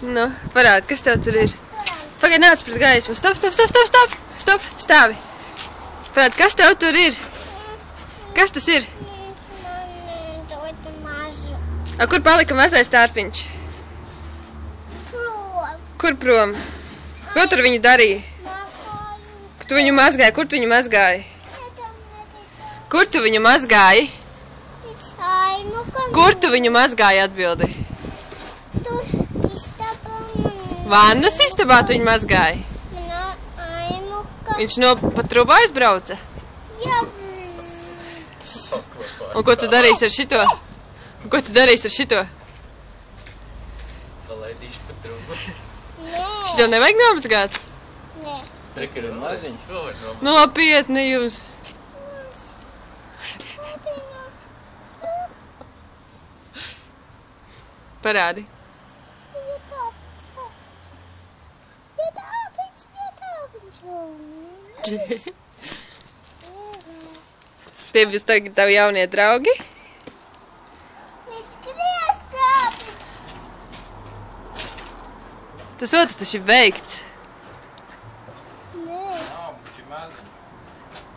Nu, parādi, kas tev tur ir? Pagaid, nāc pret gaismu. Stop, stop, stop, stop, stop! Stop, stāvi! Parādi, kas tev tur ir? Kas tas ir? A, kur palika mazais tārpiņš? Prom. Kur prom? Ko tur viņu darīja? Tu viņu mazgāji? Kur tu viņu mazgāji? Kur tu viņu mazgāji? Kur tu viņu mazgāji, atbildi? Tur istabā. Vannas istabā tu viņu mazgāji? Viņš no pa trubu aizbrauca? Jā. Un ko tu darīsi ar šito? Un ko tu darīsi ar šito? Palaidīšu pa trubu. Nē. Šito nevajag nomazgāt? Nē. Tur ir maziņš. Nopietni jums. Parādi. Tie būs tagad tavi jaunie draugi? Tas otrs taču ir veikts. Nē. Viņš ir maziņš.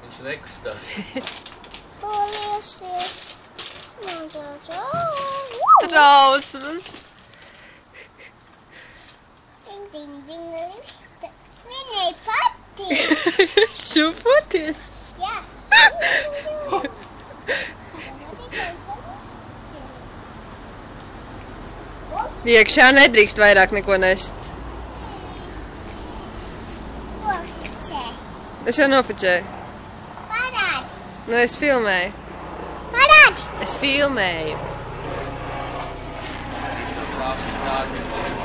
Viņš nekustās. Poliesies. Trausmas. Viņai patīk. Šupoties. Jā. Iekšā nedrīkst vairāk neko nest. Ofičē. Es jau nofočēju. Parādi. Nu, es filmēju. Parādi. Es filmēju. Tā bija